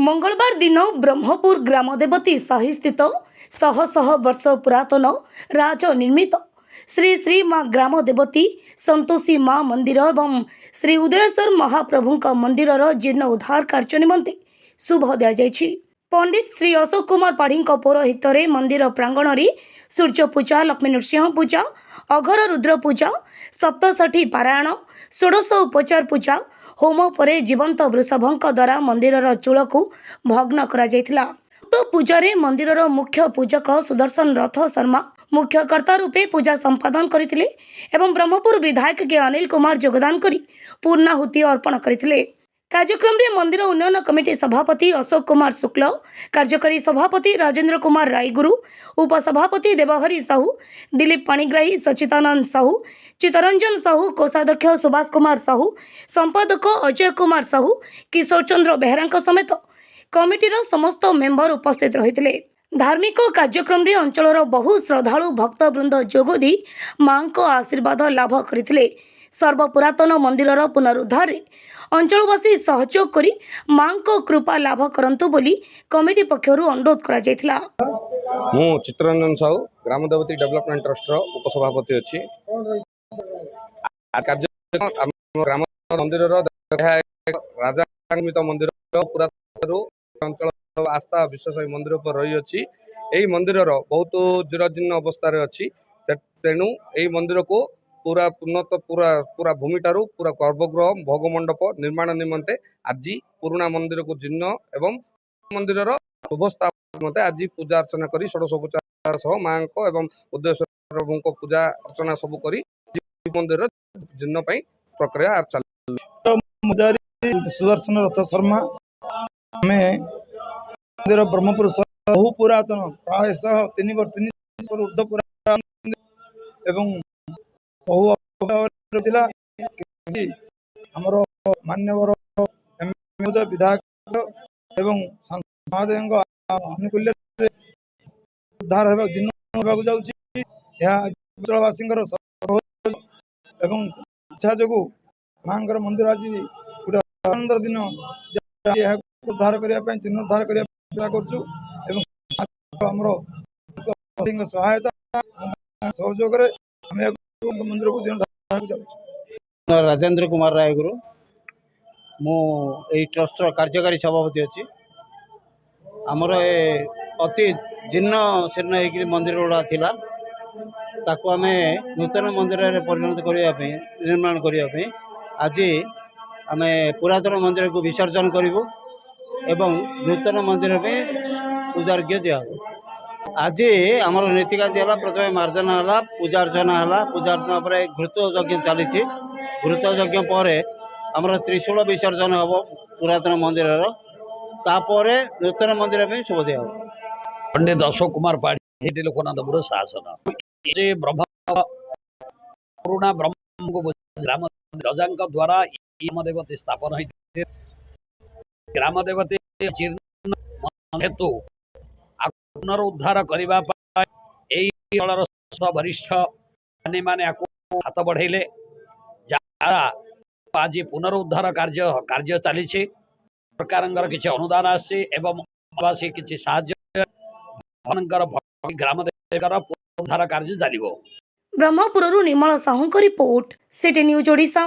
मंगलवार दिन ब्रह्मपुर ग्रामदेवती साही स्थित शह शह वर्ष पुरातन राज निर्मित श्री श्री माँ ग्रामदेवती संतोषी माँ मंदिर एवं श्री उदयेश्वर महाप्रभु मंदिर जीर्ण उद्धार कार्य निमंते शुभ दिजाई। पंडित श्री अशोक कुमार पाढ़ी पौरोहित मंदिर प्रांगण में सूर्य पूजा, लक्ष्मी नृसिंह पूजा, अघर रुद्र पूजा, सप्तषठी पारायण, षोडश उपचार पूजा, होम पर जीवंत वृषभों द्वारा मंदिर चूल को भग्न करा जायथिला। तो पूजा मंदिर मुख्य पूजक सुदर्शन रथ शर्मा मुख्य कर्ता रूपे पूजा संपादन करथिले एवं ब्रह्मपुर विधायक के अनिल कुमार योगदान करी पूर्णाहुति अर्पण करथिले। कार्यक्रम में मंदिर उन्नयन कमिटी सभापति अशोक कुमार शुक्ल, कार्यकारी सभापति राजेंद्र कुमार रायगुरु, उपसभापति देवहरी साहू, दिलीप पाणिग्राही, सचितानंद साहू, चितरंजन साहू, कोषाध्यक्ष सुभाष कुमार साहू, संपादक अजय कुमार साहू, किशोर चंद्र बेहरा समेत कमिटीर समस्त मेंबर उपस्थित रही। धार्मिक कार्यक्रम में अंचल बहु श्रद्धालु भक्तवृंद जोगदी मां को आशीर्वाद लाभ करथिले। सर्वपुरातन मंदिर पुनरुद्धार अंचलवासी सहयोग करी मां को कृपा लाभ करंतु बोली कमिटी पक्षर अनुरोध करा जायथिला। मु चित्ररंजन साहू ग्रामदेवती डेवलपमेंट ट्रस्ट उपसभापति अच्छी ग्राम मंदिर राजा निर्मित मंदिर पुरातन अंचल आस्था विश्वास मंदिर पर रही अच्छी। यही मंदिर बहुत जीर्ण अवस्था अच्छी। तेणु यही मंदिर को पूरा उन्नत पूरा भूमिटारू पूरा गर्भगृह भोगमंडप निर्माण निमंते आज पुराणा मंदिर को जीर्ण एवं मंदिर अवस्था आज पूजा अर्चना करी षोडशोपचार सह मां को एवं उदयेश्वर प्रभु को पूजा अर्चना सब करी मंदिर जीर्ण प्रक्रिया सुदर्शन रथ शर्मा मंदिर ब्रह्मपुर बहु पुरातन प्राय 3 वर्ष ऊर्ध एवं बहु आमर मान्यवर विधायक एवं महादेव आनुकूल्य उद्धार जावासी इच्छा जो मां मंदिर आज गोटे 15 दिन उद्धार करने जीर्णोद्धार करने सहायता सहयोग मंदिर को जीर्णोद्धार राजेंद्र कुमार रायगुरु मु ट्रस्ट कार्यकारी सभापति अच्छी। आमर अति जीर्ण शीर्ण हो मंदिर गुड़ा थिला ताकू आम नूतन मंदिर परिणत करने निर्माण करने आज आम पुरातन मंदिर को विसर्जन करूँ एवं नूतन मंदिर में पूजार्घ्य दिया। आज आमर नीतिकांति है प्रथम मार्जना है पूजा अर्चना है पूजा अर्चना पर घृत यज्ञ चली घृत यज्ञ पर आमर त्रिशूल विसर्जन हम पुरातन मंदिर तापर नूतन मंदिर में शुभ दिया। पंडित अशोक कुमार पाढ़ी लोकनाथपुर शासन पुराणा ब्रह्म ग्राम राजा द्वारा ग्रामदेवती स्थापन होती ग्रामदेवती जीर्ण हेतु पुनरुद्धार करने वरिष्ठ माने हाथ बढ़ेले आज पुनरुद्धार कार्य चली सरकार किसी अनुदान आसी किसी ग्रामदेव पुनरुद्धार कार्य चलो। Brahmapur Nirmal Sahu report city news Odisha.